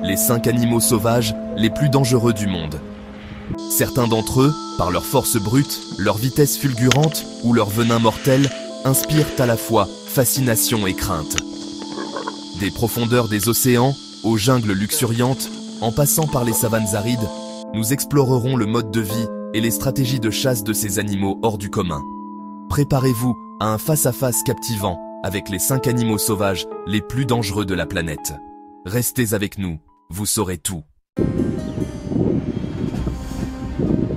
Les 5 animaux sauvages les plus dangereux du monde. Certains d'entre eux, par leur force brute, leur vitesse fulgurante ou leur venin mortel, inspirent à la fois fascination et crainte. Des profondeurs des océans aux jungles luxuriantes, en passant par les savanes arides, nous explorerons le mode de vie et les stratégies de chasse de ces animaux hors du commun. Préparez-vous à un face-à-face captivant avec les 5 animaux sauvages les plus dangereux de la planète. Restez avec nous, vous saurez tout.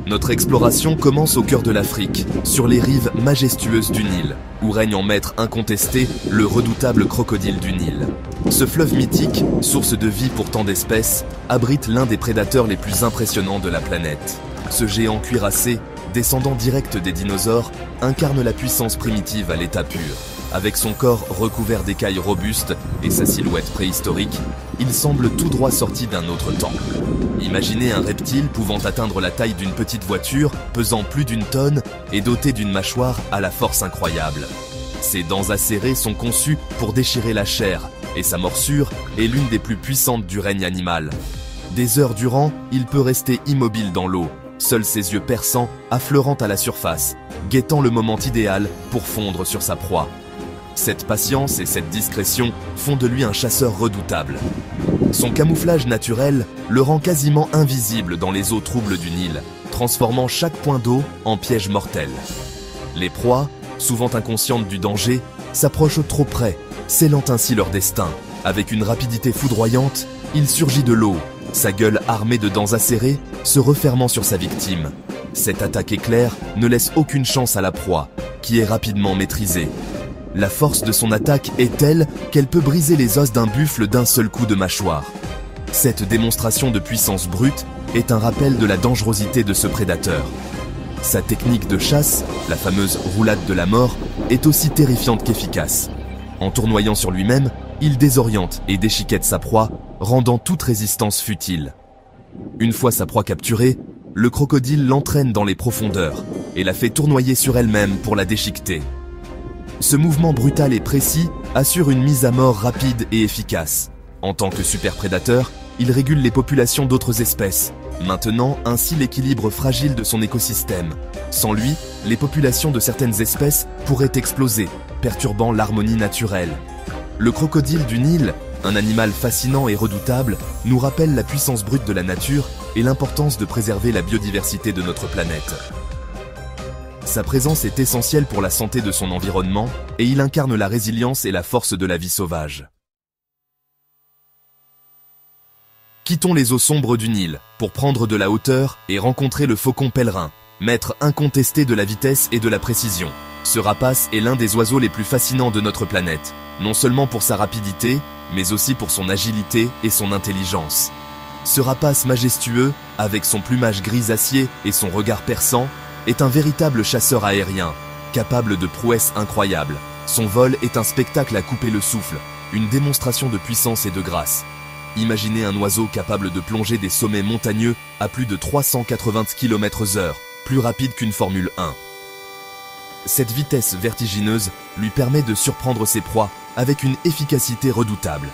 Notre exploration commence au cœur de l'Afrique, sur les rives majestueuses du Nil, où règne en maître incontesté le redoutable crocodile du Nil. Ce fleuve mythique, source de vie pour tant d'espèces, abrite l'un des prédateurs les plus impressionnants de la planète. Ce géant cuirassé, descendant direct des dinosaures, incarne la puissance primitive à l'état pur. Avec son corps recouvert d'écailles robustes et sa silhouette préhistorique, il semble tout droit sorti d'un autre temps. Imaginez un reptile pouvant atteindre la taille d'une petite voiture, pesant plus d'1 tonne et doté d'une mâchoire à la force incroyable. Ses dents acérées sont conçues pour déchirer la chair, et sa morsure est l'une des plus puissantes du règne animal. Des heures durant, il peut rester immobile dans l'eau, seuls ses yeux perçants affleurant à la surface, guettant le moment idéal pour fondre sur sa proie. Cette patience et cette discrétion font de lui un chasseur redoutable. Son camouflage naturel le rend quasiment invisible dans les eaux troubles du Nil, transformant chaque point d'eau en piège mortel. Les proies, souvent inconscientes du danger, s'approchent trop près, scellant ainsi leur destin. Avec une rapidité foudroyante, il surgit de l'eau, sa gueule armée de dents acérées, se refermant sur sa victime. Cette attaque éclair ne laisse aucune chance à la proie, qui est rapidement maîtrisée. La force de son attaque est telle qu'elle peut briser les os d'un buffle d'un seul coup de mâchoire. Cette démonstration de puissance brute est un rappel de la dangerosité de ce prédateur. Sa technique de chasse, la fameuse roulade de la mort, est aussi terrifiante qu'efficace. En tournoyant sur lui-même, il désoriente et déchiquette sa proie, rendant toute résistance futile. Une fois sa proie capturée, le crocodile l'entraîne dans les profondeurs et la fait tournoyer sur elle-même pour la déchiqueter. Ce mouvement brutal et précis assure une mise à mort rapide et efficace. En tant que super-prédateur, il régule les populations d'autres espèces, maintenant ainsi l'équilibre fragile de son écosystème. Sans lui, les populations de certaines espèces pourraient exploser, perturbant l'harmonie naturelle. Le crocodile du Nil, un animal fascinant et redoutable, nous rappelle la puissance brute de la nature et l'importance de préserver la biodiversité de notre planète. Sa présence est essentielle pour la santé de son environnement et il incarne la résilience et la force de la vie sauvage. Quittons les eaux sombres du Nil pour prendre de la hauteur et rencontrer le faucon pèlerin, maître incontesté de la vitesse et de la précision. Ce rapace est l'un des oiseaux les plus fascinants de notre planète, non seulement pour sa rapidité, mais aussi pour son agilité et son intelligence. Ce rapace majestueux, avec son plumage gris-acier et son regard perçant, est un véritable chasseur aérien, capable de prouesses incroyables. Son vol est un spectacle à couper le souffle, une démonstration de puissance et de grâce. Imaginez un oiseau capable de plonger des sommets montagneux à plus de 380 km/h, plus rapide qu'une Formule 1. Cette vitesse vertigineuse lui permet de surprendre ses proies avec une efficacité redoutable.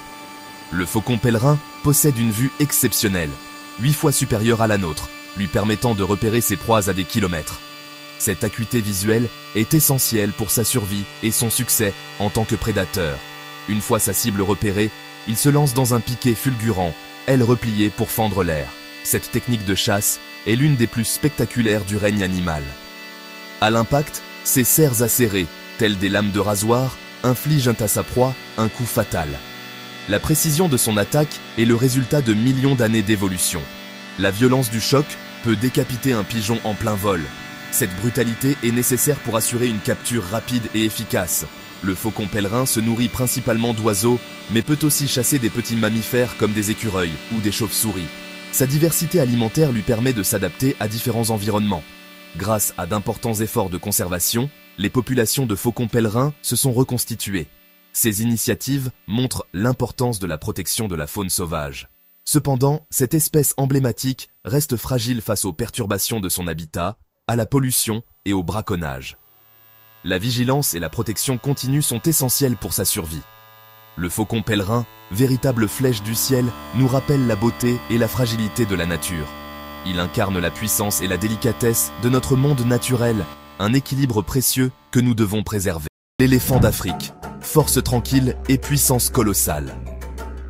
Le faucon pèlerin possède une vue exceptionnelle, 8 fois supérieure à la nôtre, lui permettant de repérer ses proies à des kilomètres. Cette acuité visuelle est essentielle pour sa survie et son succès en tant que prédateur. Une fois sa cible repérée, il se lance dans un piqué fulgurant, ailes repliées pour fendre l'air. Cette technique de chasse est l'une des plus spectaculaires du règne animal. À l'impact, ses serres acérées, telles des lames de rasoir, infligent à sa proie un coup fatal. La précision de son attaque est le résultat de millions d'années d'évolution. La violence du choc peut décapiter un pigeon en plein vol. Cette brutalité est nécessaire pour assurer une capture rapide et efficace. Le faucon pèlerin se nourrit principalement d'oiseaux, mais peut aussi chasser des petits mammifères comme des écureuils ou des chauves-souris. Sa diversité alimentaire lui permet de s'adapter à différents environnements. Grâce à d'importants efforts de conservation, les populations de faucons pèlerins se sont reconstituées. Ces initiatives montrent l'importance de la protection de la faune sauvage. Cependant, cette espèce emblématique reste fragile face aux perturbations de son habitat, à la pollution et au braconnage. La vigilance et la protection continue sont essentielles pour sa survie. Le faucon pèlerin, véritable flèche du ciel, nous rappelle la beauté et la fragilité de la nature. Il incarne la puissance et la délicatesse de notre monde naturel, un équilibre précieux que nous devons préserver. L'éléphant d'Afrique, force tranquille et puissance colossale.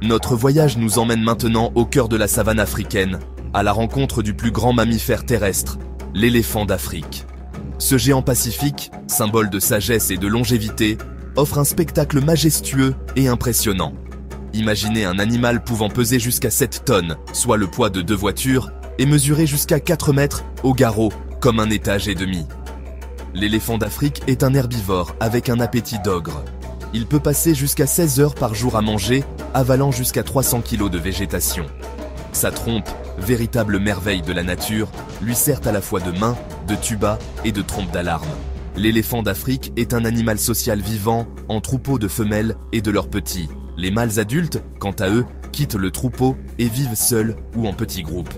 Notre voyage nous emmène maintenant au cœur de la savane africaine, à la rencontre du plus grand mammifère terrestre, l'éléphant d'Afrique. Ce géant pacifique, symbole de sagesse et de longévité, offre un spectacle majestueux et impressionnant. Imaginez un animal pouvant peser jusqu'à 7 tonnes, soit le poids de 2 voitures, et mesurer jusqu'à 4 mètres au garrot, comme un étage et demi. L'éléphant d'Afrique est un herbivore avec un appétit d'ogre. Il peut passer jusqu'à 16 heures par jour à manger, avalant jusqu'à 300 kg de végétation. Sa trompe, véritable merveille de la nature, lui sert à la fois de main, de tuba et de trompe d'alarme. L'éléphant d'Afrique est un animal social vivant, en troupeau de femelles et de leurs petits. Les mâles adultes, quant à eux, quittent le troupeau et vivent seuls ou en petits groupes.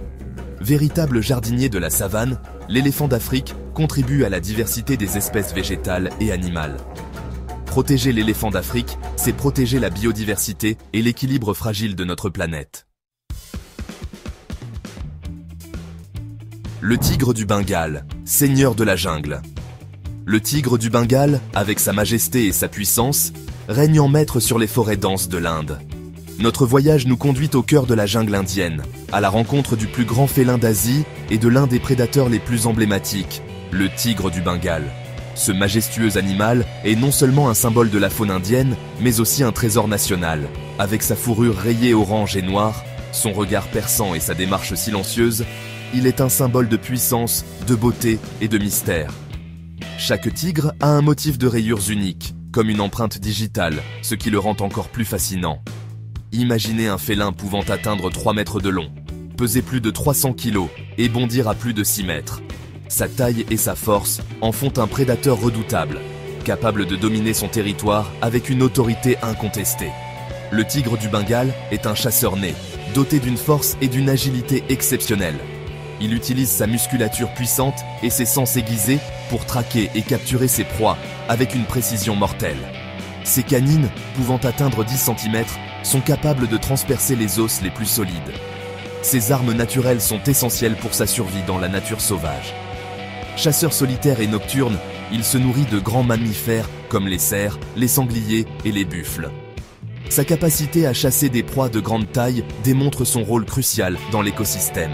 Véritable jardinier de la savane, l'éléphant d'Afrique contribue à la diversité des espèces végétales et animales. Protéger l'éléphant d'Afrique, c'est protéger la biodiversité et l'équilibre fragile de notre planète. Le tigre du Bengale, seigneur de la jungle. Le tigre du Bengale, avec sa majesté et sa puissance, règne en maître sur les forêts denses de l'Inde. Notre voyage nous conduit au cœur de la jungle indienne, à la rencontre du plus grand félin d'Asie et de l'un des prédateurs les plus emblématiques, le tigre du Bengale. Ce majestueux animal est non seulement un symbole de la faune indienne, mais aussi un trésor national. Avec sa fourrure rayée orange et noire, son regard perçant et sa démarche silencieuse, il est un symbole de puissance, de beauté et de mystère. Chaque tigre a un motif de rayures unique, comme une empreinte digitale, ce qui le rend encore plus fascinant. Imaginez un félin pouvant atteindre 3 mètres de long, peser plus de 300 kg et bondir à plus de 6 mètres. Sa taille et sa force en font un prédateur redoutable, capable de dominer son territoire avec une autorité incontestée. Le tigre du Bengale est un chasseur né, doté d'une force et d'une agilité exceptionnelles. Il utilise sa musculature puissante et ses sens aiguisés pour traquer et capturer ses proies avec une précision mortelle. Ses canines, pouvant atteindre 10 cm, sont capables de transpercer les os les plus solides. Ses armes naturelles sont essentielles pour sa survie dans la nature sauvage. Chasseur solitaire et nocturne, il se nourrit de grands mammifères comme les cerfs, les sangliers et les buffles. Sa capacité à chasser des proies de grande taille démontre son rôle crucial dans l'écosystème.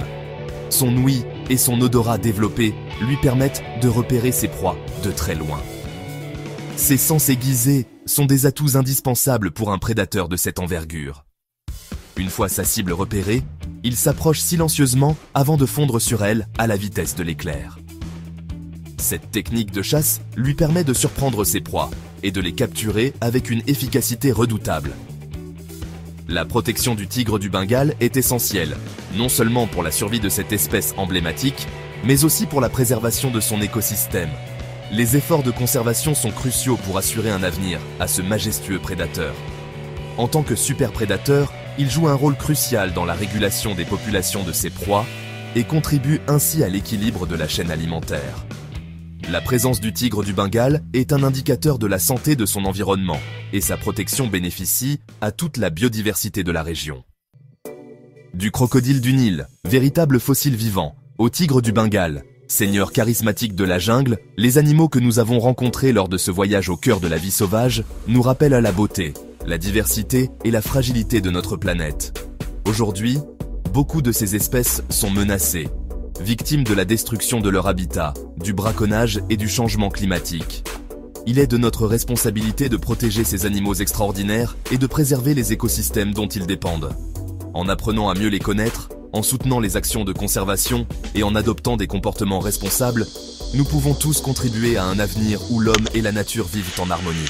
Son ouïe et son odorat développé lui permettent de repérer ses proies de très loin. Ses sens aiguisés sont des atouts indispensables pour un prédateur de cette envergure. Une fois sa cible repérée, il s'approche silencieusement avant de fondre sur elle à la vitesse de l'éclair. Cette technique de chasse lui permet de surprendre ses proies et de les capturer avec une efficacité redoutable. La protection du tigre du Bengale est essentielle, non seulement pour la survie de cette espèce emblématique, mais aussi pour la préservation de son écosystème. Les efforts de conservation sont cruciaux pour assurer un avenir à ce majestueux prédateur. En tant que super prédateur, il joue un rôle crucial dans la régulation des populations de ses proies et contribue ainsi à l'équilibre de la chaîne alimentaire. La présence du tigre du Bengale est un indicateur de la santé de son environnement et sa protection bénéficie à toute la biodiversité de la région. Du crocodile du Nil, véritable fossile vivant, au tigre du Bengale, seigneur charismatique de la jungle, les animaux que nous avons rencontrés lors de ce voyage au cœur de la vie sauvage nous rappellent à la beauté, la diversité et la fragilité de notre planète. Aujourd'hui, beaucoup de ces espèces sont menacées, victimes de la destruction de leur habitat, du braconnage et du changement climatique. Il est de notre responsabilité de protéger ces animaux extraordinaires et de préserver les écosystèmes dont ils dépendent. En apprenant à mieux les connaître, en soutenant les actions de conservation et en adoptant des comportements responsables, nous pouvons tous contribuer à un avenir où l'homme et la nature vivent en harmonie.